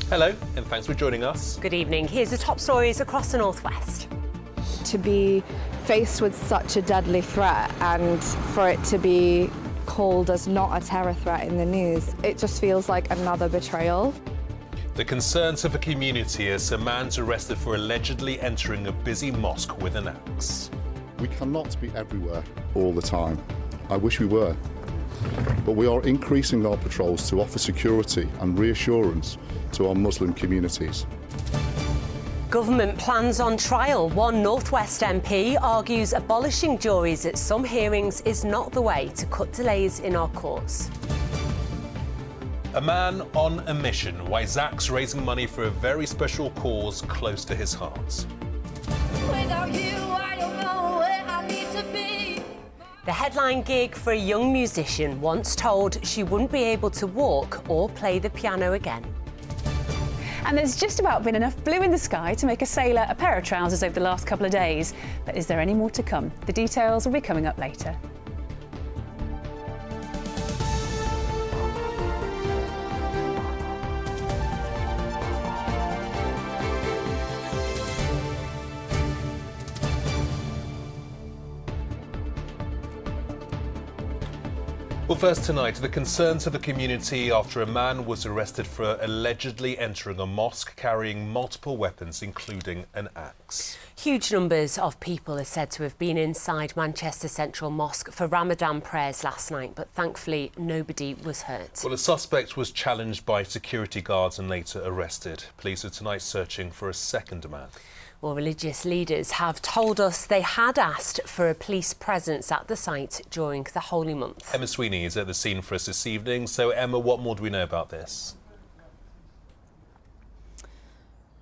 Hello, and thanks for joining us. Good evening. Here's the top stories across the northwest. To be faced with such a deadly threat and for it to be called as not a terror threat in the news, it just feels like another betrayal. The concerns of the community as a man's arrested for allegedly entering a busy mosque with an axe. We cannot be everywhere all the time. I wish we were. But we are increasing our patrols to offer security and reassurance to our Muslim communities. Government plans on trial. One North West MP argues abolishing juries at some hearings is not the way to cut delays in our courts. A man on a mission, why Zach's raising money for a very special cause close to his heart. Without you, I don't know where I need to be. The headline gig for a young musician, once told she wouldn't be able to walk or play the piano again. And there's just about been enough blue in the sky to make a sailor a pair of trousers over the last couple of days. But is there any more to come? The details will be coming up later. Well, first tonight, the concerns of the community after a man was arrested for allegedly entering a mosque carrying multiple weapons, including an axe. Huge numbers of people are said to have been inside Manchester Central Mosque for Ramadan prayers last night, but thankfully nobody was hurt. Well, the suspect was challenged by security guards and later arrested. Police are tonight searching for a second man. Well, religious leaders have told us they had asked for a police presence at the site during the holy month. Emma Sweeney is at the scene for us this evening. So, Emma, what more do we know about this?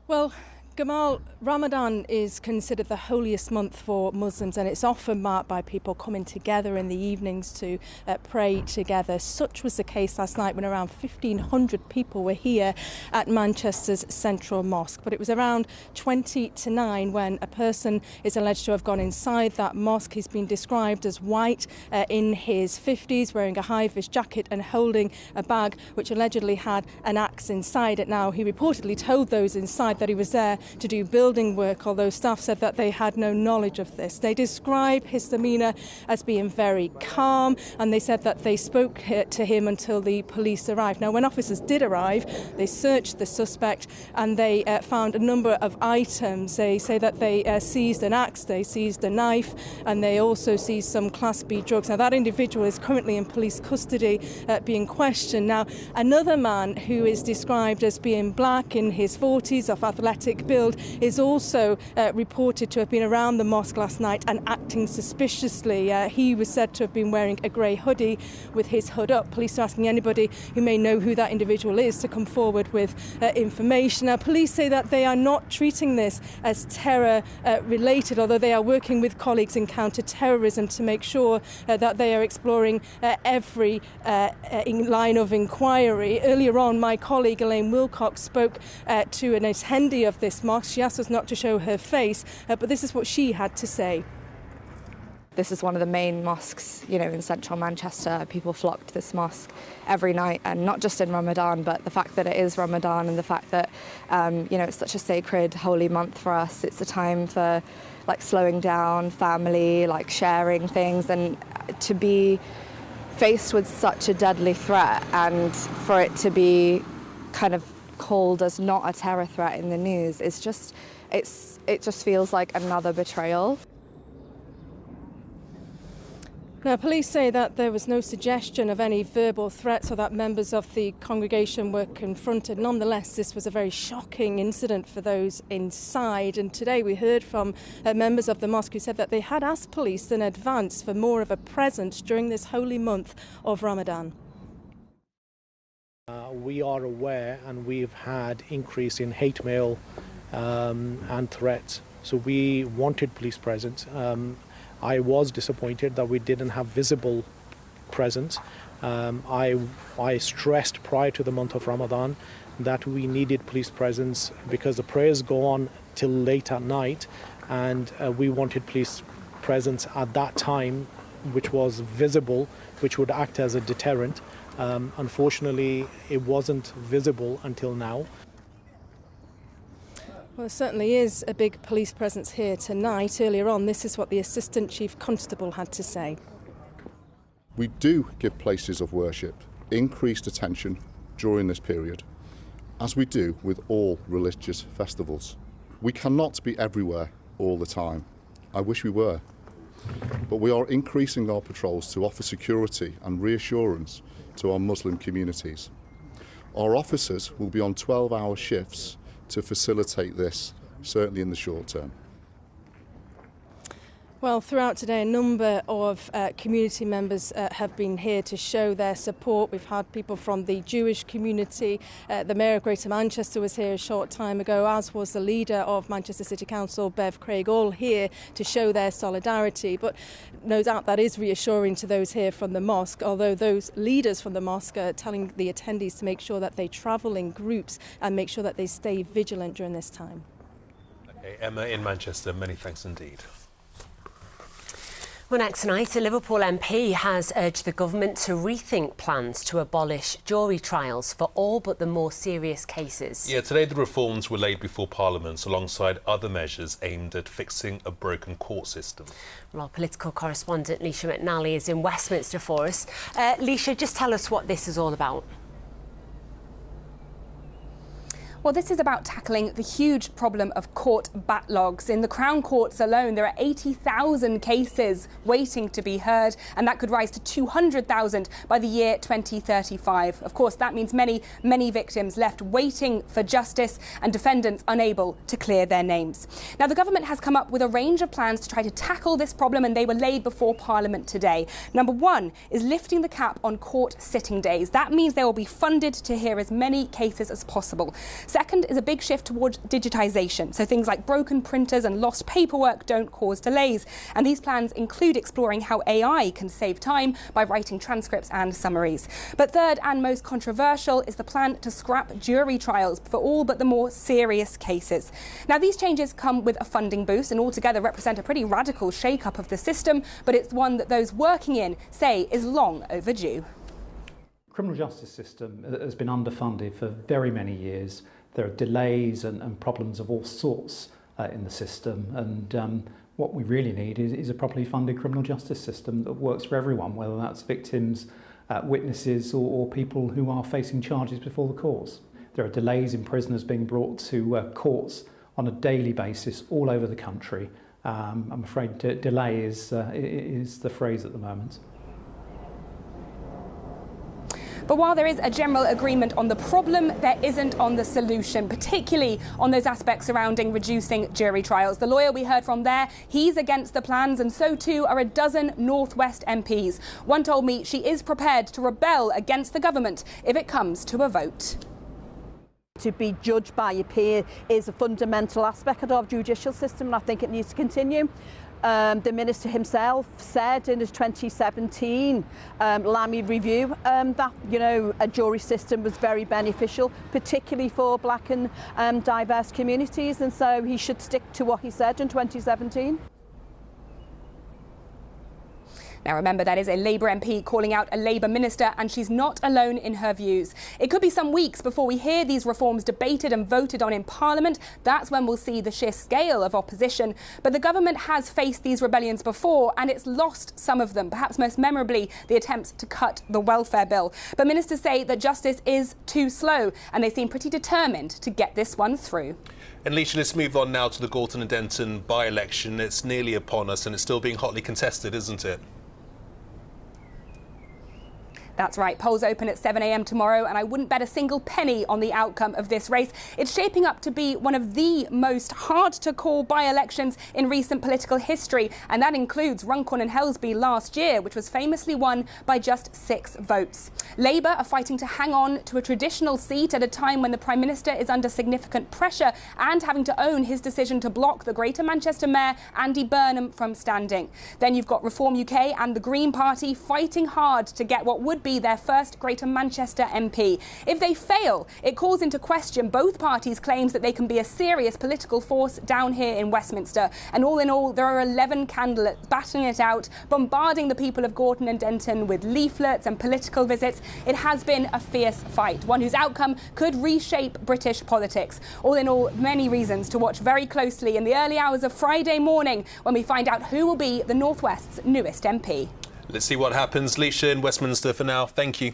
Well, Gamal, Ramadan is considered the holiest month for Muslims, and it's often marked by people coming together in the evenings to pray together. Such was the case last night when around 1,500 people were here at Manchester's Central Mosque. But it was around 20 to 9 when a person is alleged to have gone inside that mosque. He's been described as white, in his 50s, wearing a high-vis jacket and holding a bag which allegedly had an axe inside it. Now, he reportedly told those inside that he was there to do building work, although staff said that they had no knowledge of this. They describe his demeanour as being very calm, and they said that they spoke to him until the police arrived. Now, when officers did arrive, they searched the suspect and they found a number of items. They say that they seized an axe, they seized a knife, and they also seized some Class B drugs. Now, that individual is currently in police custody being questioned. Now, another man who is described as being black, in his 40s, of athletic build, is also reported to have been around the mosque last night and acting suspiciously. He was said to have been wearing a grey hoodie with his hood up. Police are asking anybody who may know who that individual is to come forward with information. Now, police say that they are not treating this as terror related, although they are working with colleagues in counter-terrorism to make sure that they are exploring every line of inquiry. Earlier on, my colleague Elaine Wilcox spoke to an attendee of this mosque. She asked us not to show her face, but this is what she had to say. This is one of the main mosques, in central Manchester. People flock to this mosque every night, and not just in Ramadan, but the fact that it is Ramadan and the fact that, it's such a sacred, holy month for us. It's a time for, slowing down, family, sharing things, and to be faced with such a deadly threat and for it to be kind of called as not a terror threat in the news is just, it just feels like another betrayal. Now, police say that there was no suggestion of any verbal threats or that members of the congregation were confronted. Nonetheless, this was a very shocking incident for those inside. And today we heard from members of the mosque who said that they had asked police in advance for more of a presence during this holy month of Ramadan. We are aware, and we've had increase in hate mail and threats. So we wanted police presence. I was disappointed that we didn't have visible presence. I stressed prior to the month of Ramadan that we needed police presence because the prayers go on till late at night, and we wanted police presence at that time, which was visible, which would act as a deterrent. Unfortunately, it wasn't visible until now. Well, there certainly is a big police presence here tonight. Earlier on, this is what the Assistant Chief Constable had to say. We do give places of worship increased attention during this period, as we do with all religious festivals. We cannot be everywhere all the time. I wish we were. But we are increasing our patrols to offer security and reassurance to our Muslim communities. Our officers will be on 12-hour shifts to facilitate this, certainly in the short term. Well, throughout today, a number of community members have been here to show their support. We've had people from the Jewish community. The Mayor of Greater Manchester was here a short time ago, as was the leader of Manchester City Council, Bev Craig, all here to show their solidarity. But no doubt that is reassuring to those here from the mosque, although those leaders from the mosque are telling the attendees to make sure that they travel in groups and make sure that they stay vigilant during this time. Okay, Emma in Manchester, many thanks indeed. Well, next tonight, a Liverpool MP has urged the government to rethink plans to abolish jury trials for all but the more serious cases. Yeah, today the reforms were laid before Parliament alongside other measures aimed at fixing a broken court system. Well, our political correspondent Leisha McNally is in Westminster for us. Leisha, just tell us what this is all about. Well, this is about tackling the huge problem of court backlogs. In the Crown Courts alone, there are 80,000 cases waiting to be heard, and that could rise to 200,000 by the year 2035. Of course, that means many victims left waiting for justice and defendants unable to clear their names. Now, the government has come up with a range of plans to try to tackle this problem, and they were laid before Parliament today. Number one is lifting the cap on court sitting days. That means they will be funded to hear as many cases as possible. Second is a big shift towards digitisation, so things like broken printers and lost paperwork don't cause delays. And these plans include exploring how AI can save time by writing transcripts and summaries. But third and most controversial is the plan to scrap jury trials for all but the more serious cases. Now, these changes come with a funding boost and altogether represent a pretty radical shake-up of the system, but it's one that those working in say is long overdue. The criminal justice system has been underfunded for very many years. There are delays and problems of all sorts in the system, and what we really need is a properly funded criminal justice system that works for everyone, whether that's victims, witnesses or people who are facing charges before the courts. There are delays in prisoners being brought to courts on a daily basis all over the country. I'm afraid delay is the phrase at the moment. But while there is a general agreement on the problem, there isn't on the solution, particularly on those aspects surrounding reducing jury trials. The lawyer we heard from there, he's against the plans, and so too are a dozen North West MPs. One told me she is prepared to rebel against the government if it comes to a vote. To be judged by your peer is a fundamental aspect of our judicial system, and I think it needs to continue. The Minister himself said in his 2017 Lammy review that, a jury system was very beneficial, particularly for black and diverse communities, and so he should stick to what he said in 2017. Now remember, that is a Labour MP calling out a Labour minister, and she's not alone in her views. It could be some weeks before we hear these reforms debated and voted on in Parliament. That's when we'll see the sheer scale of opposition. But the government has faced these rebellions before, and it's lost some of them, perhaps most memorably the attempts to cut the welfare bill. But ministers say that justice is too slow, and they seem pretty determined to get this one through. And Leisha, let's move on now to the Gorton and Denton by-election. It's nearly upon us, and it's still being hotly contested, isn't it? That's right. Polls open at 7 a.m. tomorrow, and I wouldn't bet a single penny on the outcome of this race. It's shaping up to be one of the most hard-to-call by-elections in recent political history, and that includes Runcorn and Helsby last year, which was famously won by just 6 votes. Labour are fighting to hang on to a traditional seat at a time when the Prime Minister is under significant pressure and having to own his decision to block the Greater Manchester Mayor, Andy Burnham, from standing. Then you've got Reform UK and the Green Party fighting hard to get what would be their first Greater Manchester MP. If they fail, it calls into question both parties' claims that they can be a serious political force down here in Westminster. And all in all, there are 11 candidates battling it out, bombarding the people of Gorton and Denton with leaflets and political visits. It has been a fierce fight, one whose outcome could reshape British politics. All in all, many reasons to watch very closely in the early hours of Friday morning when we find out who will be the North West's newest MP. Let's see what happens. Leisha in Westminster for now. Thank you.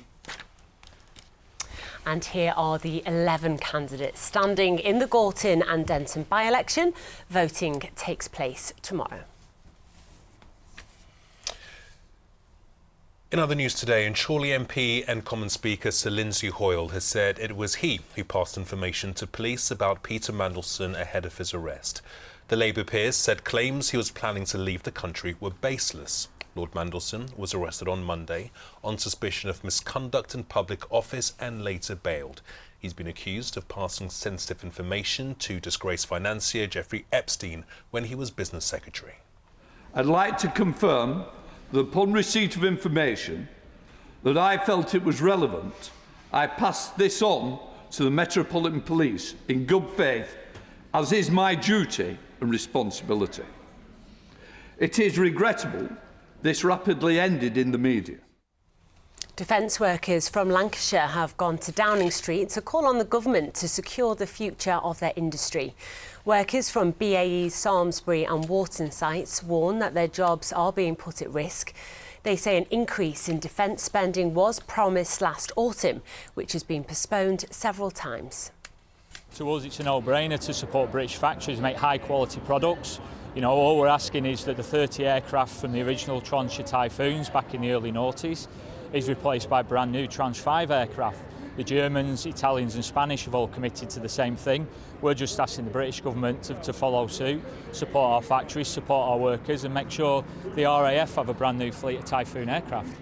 And here are the 11 candidates standing in the Gorton and Denton by-election. Voting takes place tomorrow. In other news today, and Chorley MP and Common Speaker Sir Lindsay Hoyle has said it was he who passed information to police about Peter Mandelson ahead of his arrest. The Labour peers said claims he was planning to leave the country were baseless. Lord Mandelson was arrested on Monday on suspicion of misconduct in public office and later bailed. He's been accused of passing sensitive information to disgraced financier Jeffrey Epstein when he was business secretary. I'd like to confirm that upon receipt of information that I felt it was relevant, I passed this on to the Metropolitan Police in good faith, as is my duty and responsibility. It is regrettable this rapidly ended in the media. Defence workers from Lancashire have gone to Downing Street to call on the government to secure the future of their industry. Workers from BAE's Samlesbury and Wharton sites warn that their jobs are being put at risk. They say an increase in defence spending was promised last autumn, which has been postponed several times. To us, it's a no-brainer to support British factories, make high-quality products. You know, all we're asking is that the 30 aircraft from the original Tranche of Typhoons back in the early noughties is replaced by brand new Tranche 5 aircraft. The Germans, Italians and Spanish have all committed to the same thing. We're just asking the British government to follow suit, support our factories, support our workers and make sure the RAF have a brand new fleet of Typhoon aircraft.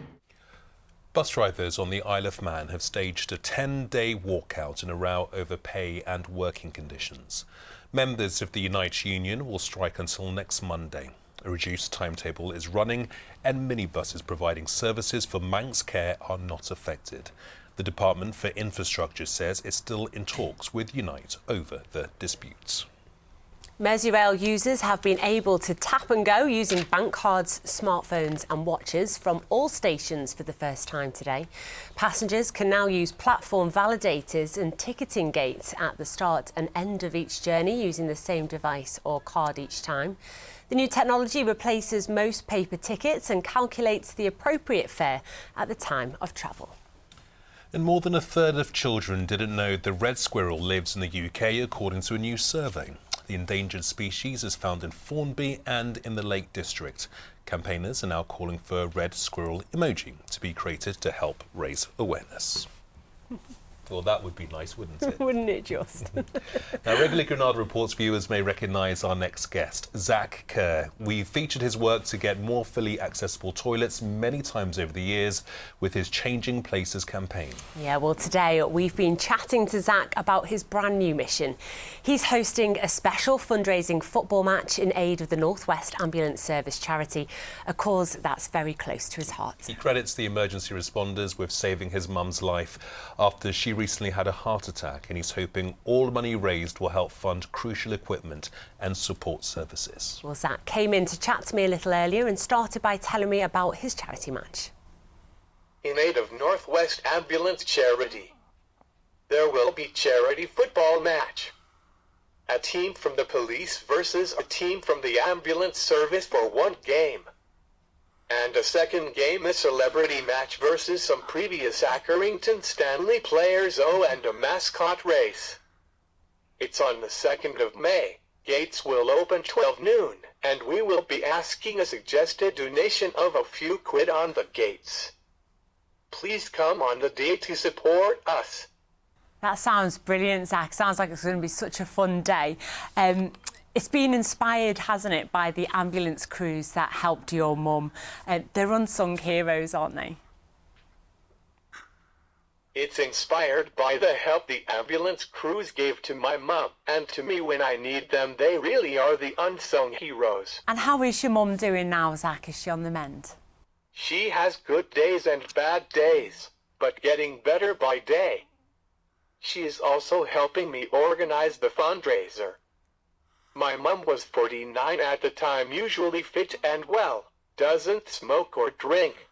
Bus drivers on the Isle of Man have staged a 10-day walkout in a row over pay and working conditions. Members of the Unite Union will strike until next Monday. A reduced timetable is running and minibuses providing services for Manx Care are not affected. The Department for Infrastructure says it's still in talks with Unite over the disputes. Merseyrail users have been able to tap and go using bank cards, smartphones and watches from all stations for the first time today. Passengers can now use platform validators and ticketing gates at the start and end of each journey using the same device or card each time. The new technology replaces most paper tickets and calculates the appropriate fare at the time of travel. And more than a third of children didn't know the red squirrel lives in the UK, according to a new survey. The endangered species is found in Formby and in the Lake District. Campaigners are now calling for a red squirrel emoji to be created to help raise awareness. Well, that would be nice, wouldn't it? Wouldn't it just? Now, regular Granada Reports viewers may recognise our next guest, Zach Kerr. We've featured his work to get more fully accessible toilets many times over the years with his Changing Places campaign. Yeah, well, today we've been chatting to Zach about his brand new mission. He's hosting a special fundraising football match in aid of the North West Ambulance Service charity, a cause that's very close to his heart. He credits the emergency responders with saving his mum's life after she recently had a heart attack, and he's hoping all money raised will help fund crucial equipment and support services. Well, Zach came in to chat to me a little earlier and started by telling me about his charity match. In aid of North West Ambulance Charity, there will be charity football match. A team from the police versus a team from the ambulance service for one game. And a second game, a celebrity match versus some previous Accrington Stanley players and a mascot race. It's on the 2nd of May. Gates will open 12 noon, and we will be asking a suggested donation of a few quid on the gates. Please come on the day to support us. That sounds brilliant, Zach. Sounds like it's going to be such a fun day. It's been inspired, hasn't it, by the ambulance crews that helped your mum. They're unsung heroes, aren't they? It's inspired by the help the ambulance crews gave to my mum and to me when I need them. They really are the unsung heroes. And how is your mum doing now, Zach? Is she on the mend? She has good days and bad days, but getting better by day. She is also helping me organize the fundraiser. My mum was 49 at the time, usually fit and well, doesn't smoke or drink,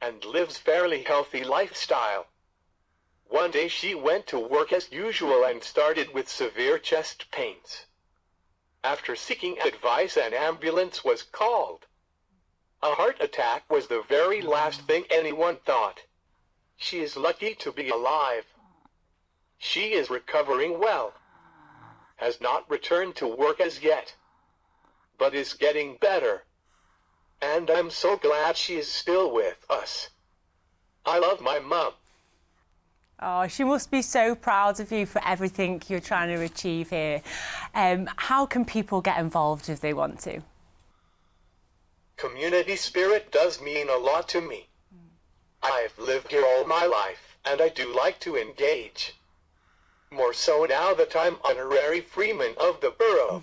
and lives fairly healthy lifestyle. One day she went to work as usual and started with severe chest pains. After seeking advice, an ambulance was called. A heart attack was the very last thing anyone thought. She is lucky to be alive. She is recovering well. Has not returned to work as yet, but is getting better. And I'm so glad she is still with us. I love my mum. Oh, she must be so proud of you for everything you're trying to achieve here. How can people get involved if they want to? Community spirit does mean a lot to me. I've lived here all my life, and I do like to engage. More so now that I'm honorary freeman of the borough.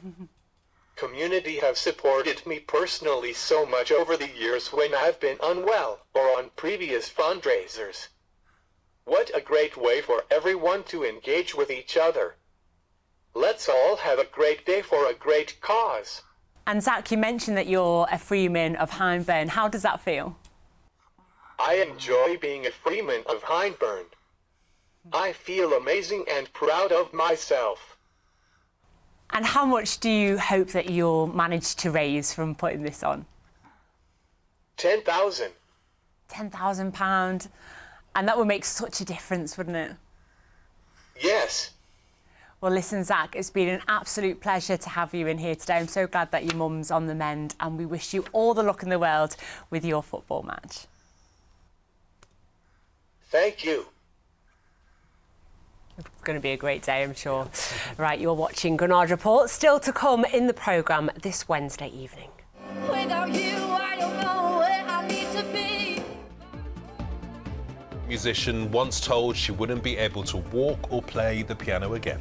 Community have supported me personally so much over the years when I've been unwell or on previous fundraisers. What a great way for everyone to engage with each other. Let's all have a great day for a great cause. And Zach, you mentioned that you're a freeman of Hyndburn. How does that feel? I enjoy being a freeman of Hyndburn. I feel amazing and proud of myself. And how much do you hope that you'll manage to raise from putting this on? 10,000. £10,000. And that would make such a difference, wouldn't it? Yes. Well, listen, Zach, it's been an absolute pleasure to have you in here today. I'm so glad that your mum's on the mend, and we wish you all the luck in the world with your football match. Thank you. It's going to be a great day, I'm sure. Right, you're watching Granada Report, still to come in the programme this Wednesday evening. Without you, I don't know where I need to be. Musician once told she wouldn't be able to walk or play the piano again.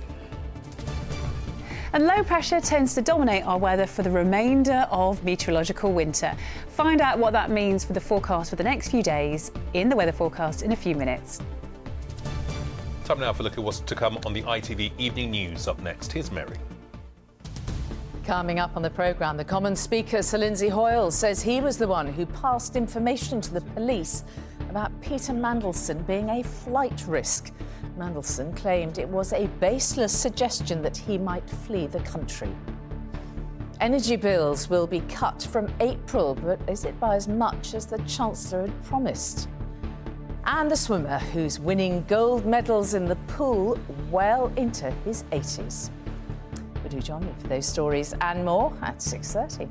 And low pressure tends to dominate our weather for the remainder of meteorological winter. Find out what that means for the forecast for the next few days in the weather forecast in a few minutes. Time now for a look at what's to come on the ITV Evening News. Up next, here's Mary. Coming up on the programme, the Commons Speaker, Sir Lindsay Hoyle, says he was the one who passed information to the police about Peter Mandelson being a flight risk. Mandelson claimed it was a baseless suggestion that he might flee the country. Energy bills will be cut from April, but is it by as much as the Chancellor had promised? And the swimmer who's winning gold medals in the pool well into his 80s. But do join me for those stories and more at 6:30.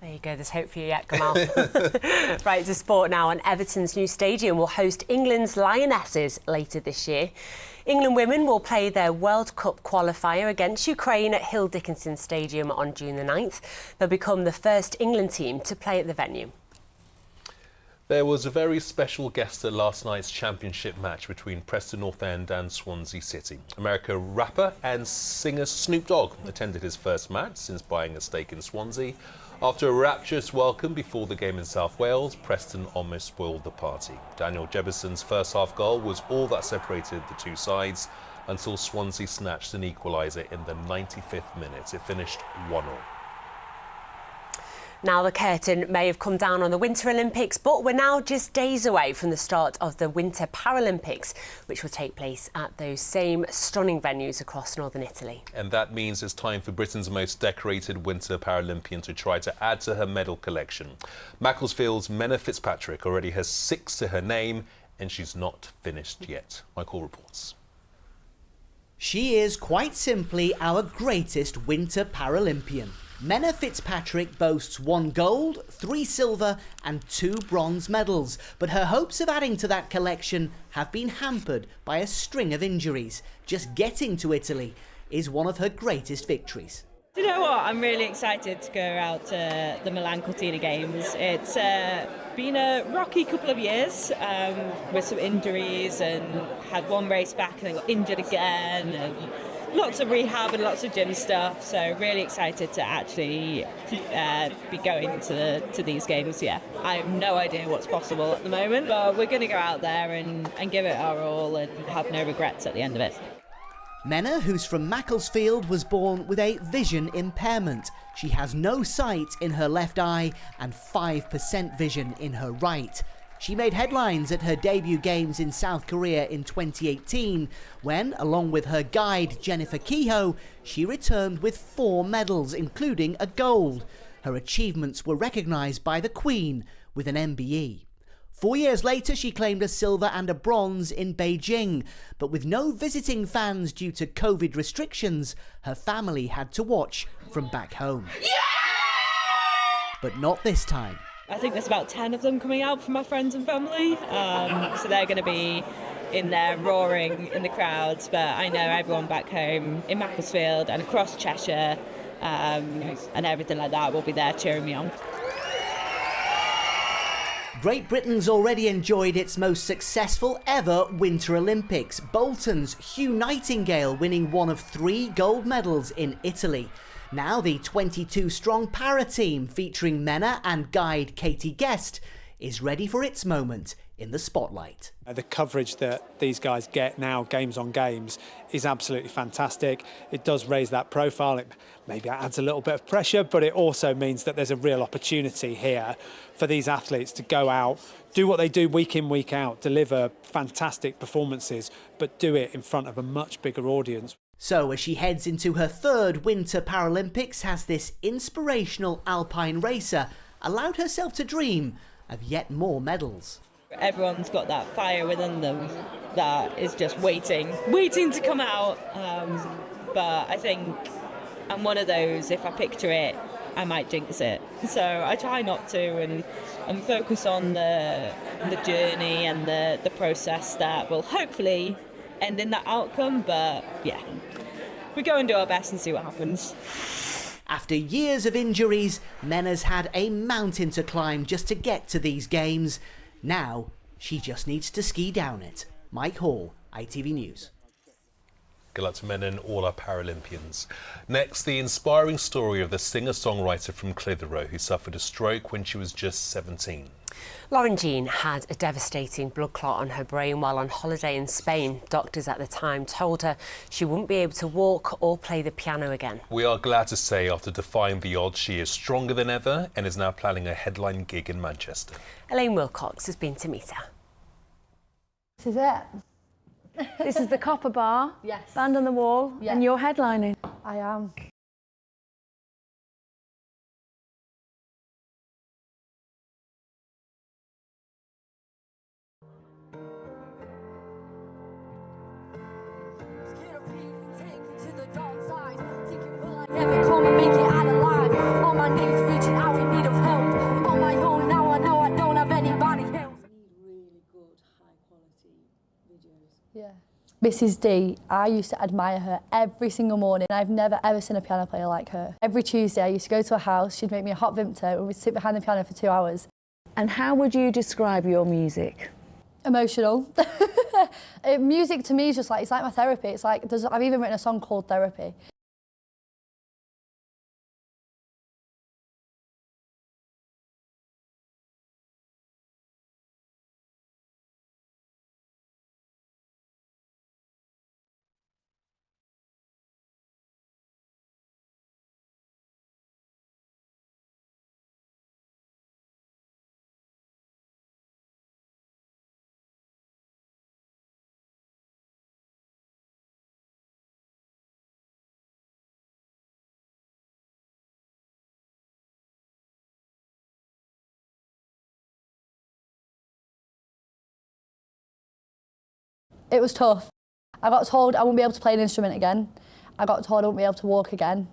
There you go, there's hope for you yet, Gamal. Right, to sport now, and Everton's new stadium will host England's Lionesses later this year. England women will play their World Cup qualifier against Ukraine at Hill Dickinson Stadium on June the 9th. They'll become the first England team to play at the venue. There was a very special guest at last night's championship match between Preston North End and Swansea City. America rapper and singer Snoop Dogg attended his first match since buying a stake in Swansea. After a rapturous welcome before the game in South Wales, Preston almost spoiled the party. Daniel Jebison's first half goal was all that separated the two sides until Swansea snatched an equaliser in the 95th minute. It finished 1-1. Now, the curtain may have come down on the Winter Olympics, but we're now just days away from the start of the Winter Paralympics, which will take place at those same stunning venues across northern Italy. And that means it's time for Britain's most decorated Winter Paralympian to try to add to her medal collection. Macclesfield's Menna Fitzpatrick already has 6 to her name, and she's not finished yet. Michael reports. She is quite simply our greatest Winter Paralympian. Menna Fitzpatrick boasts 1 gold, 3 silver and 2 bronze medals, but her hopes of adding to that collection have been hampered by a string of injuries. Just getting to Italy is one of her greatest victories. Do you know what? I'm really excited to go out to the Milan Cortina Games. It's been a rocky couple of years with some injuries, and had one race back and then got injured again, and lots of rehab and lots of gym stuff. So really excited to actually be going to these games. Yeah, I have no idea what's possible at the moment, but we're going to go out there and give it our all and have no regrets at the end of it. Menna, who's from Macclesfield, was born with a vision impairment. She has no sight in her left eye and 5% vision in her right. She made headlines at her debut games in South Korea in 2018 when, along with her guide Jennifer Kehoe, she returned with 4 medals, including a gold. Her achievements were recognised by the Queen with an MBE. 4 years later, she claimed a silver and a bronze in Beijing, but with no visiting fans due to COVID restrictions, her family had to watch from back home. Yeah! But not this time. I think there's about 10 of them coming out from my friends and family, so they're going to be in there roaring in the crowds, but I know everyone back home in Macclesfield and across Cheshire and everything like that will be there cheering me on. Great Britain's already enjoyed its most successful ever Winter Olympics. Bolton's Hugh Nightingale winning one of 3 gold medals in Italy. Now the 22-strong para team featuring Menna and guide Katie Guest is ready for its moment in the spotlight. The coverage that these guys get now, games on games, is absolutely fantastic. It does raise that profile. It maybe adds a little bit of pressure, but it also means that there's a real opportunity here for these athletes to go out, do what they do week in, week out, deliver fantastic performances, but do it in front of a much bigger audience. So as she heads into her 3rd Winter Paralympics, has this inspirational alpine racer allowed herself to dream of yet more medals? Everyone's got that fire within them that is just waiting to come out. But I think I'm one of those, if I picture it, I might jinx it. So I try not to and focus on the journey and the process that will hopefully end in that outcome. But yeah, we go and do our best and see what happens. After years of injuries, Menna's had a mountain to climb just to get to these games. Now, she just needs to ski down it. Mike Hall, ITV News. Good luck to Menna and all our Paralympians. Next, the inspiring story of the singer-songwriter from Clitheroe who suffered a stroke when she was just 17. Lauren Jean had a devastating blood clot on her brain while on holiday in Spain. Doctors at the time told her she wouldn't be able to walk or play the piano again. We are glad to say, after defying the odds, she is stronger than ever and is now planning a headline gig in Manchester. Elaine Wilcox has been to meet her. This is it. This is the Copper Bar. Yes. Band on the Wall. Yes. And you're headlining. I am. Never come and make it out alive. On my knees, reaching out in need of help. On my own now, I know I don't have anybody else. Really good, high quality videos. Yeah. Mrs. D, I used to admire her every single morning. I've never ever seen a piano player like her. Every Tuesday I used to go to her house, she'd make me a hot Vimto and we'd sit behind the piano for 2 hours. And how would you describe your music? Emotional. Music to me is just like, it's like my therapy. It's like, I've even written a song called Therapy. It was tough. I got told I wouldn't be able to play an instrument again. I got told I wouldn't be able to walk again.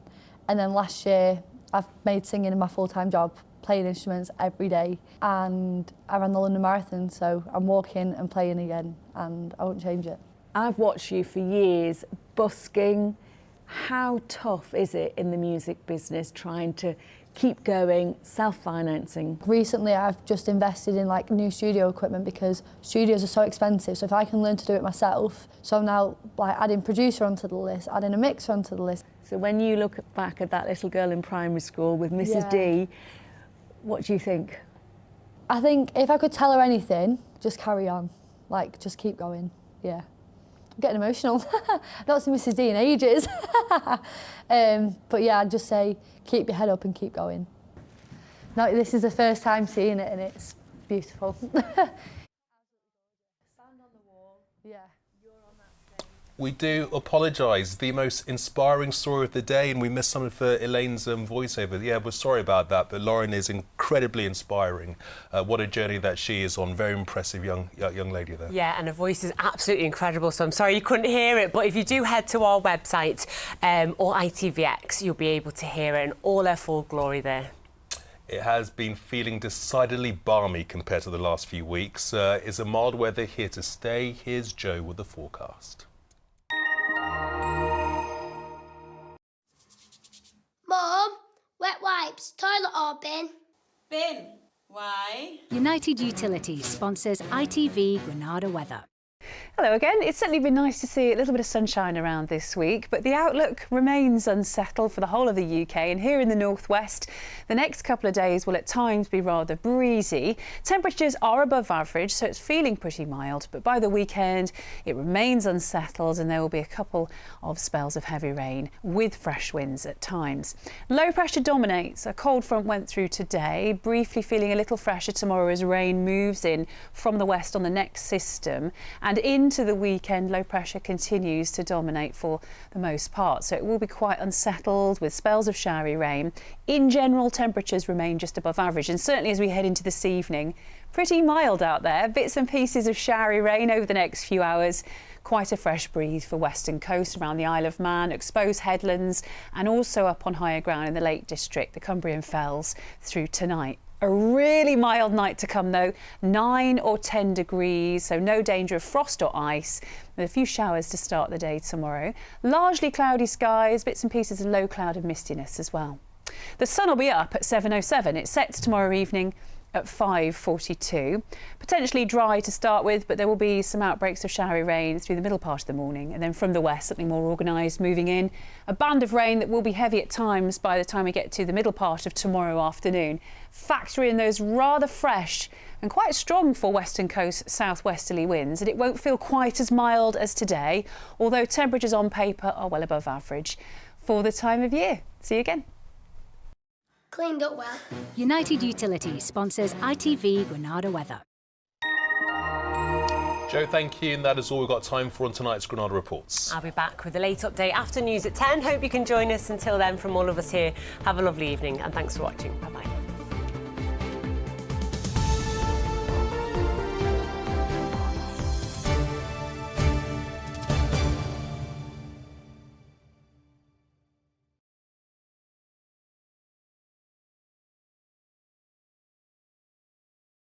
And then last year, I've made singing my full-time job, playing instruments every day. And I ran the London Marathon, so I'm walking and playing again, and I won't change it. I've watched you for years, busking. How tough is it in the music business trying to keep going, self-financing. Recently I've just invested in like new studio equipment because studios are so expensive, so if I can learn to do it myself, so I'm now like adding producer onto the list, adding a mixer onto the list. So when you look back at that little girl in primary school with Mrs. D, what do you think? I think if I could tell her anything, just carry on, like just keep going, yeah. I'm getting emotional. I've not seen Mrs. D in ages. But yeah, I'd just say keep your head up and keep going. No, this is the first time seeing it and it's beautiful. Stand on the wall. Yeah. We do apologise. The most inspiring story of the day, and we missed something for Elaine's voiceover. Yeah, we're sorry about that, but Lauren is incredibly inspiring. What a journey that she is on. Very impressive young lady there. Yeah, and her voice is absolutely incredible, so I'm sorry you couldn't hear it, but if you do head to our website or ITVX, you'll be able to hear it in all her full glory there. It has been feeling decidedly balmy compared to the last few weeks. Is a mild weather here to stay? Here's Joe with the forecast. Mom, wet wipes, toilet or bin? Bin. Why? United Utilities sponsors ITV Granada weather. Hello again. It's certainly been nice to see a little bit of sunshine around this week, but the outlook remains unsettled for the whole of the UK. And here in the northwest, the next couple of days will at times be rather breezy. Temperatures are above average, so it's feeling pretty mild. But by the weekend, it remains unsettled and there will be a couple of spells of heavy rain with fresh winds at times. Low pressure dominates. A cold front went through today, briefly feeling a little fresher tomorrow as rain moves in from the west on the next system. And into the weekend, low pressure continues to dominate for the most part, so it will be quite unsettled with spells of showery rain. In general, temperatures remain just above average, and certainly as we head into this evening, pretty mild out there. Bits and pieces of showery rain over the next few hours. Quite a fresh breeze for western coast around the Isle of Man, exposed headlands, and also up on higher ground in the Lake District, the Cumbrian Fells, through tonight. A really mild night to come though, 9 or 10 degrees, so no danger of frost or ice, with a few showers to start the day tomorrow. Largely cloudy skies, bits and pieces of low cloud and mistiness as well. The sun will be up at 7:07. It sets tomorrow evening at 5:42. Potentially dry to start with, but there will be some outbreaks of showery rain through the middle part of the morning, and then from the west something more organised moving in. A band of rain that will be heavy at times by the time we get to the middle part of tomorrow afternoon. Factor in those rather fresh and quite strong for western coast southwesterly winds, and it won't feel quite as mild as today, although temperatures on paper are well above average for the time of year. See you again. Cleaned up well. United Utilities sponsors ITV Granada weather. Joe, thank you, and that is all we've got time for on tonight's Granada Reports. I'll be back with a late update after news at 10. Hope you can join us. Until then, from all of us here, have a lovely evening and thanks for watching. Bye-bye.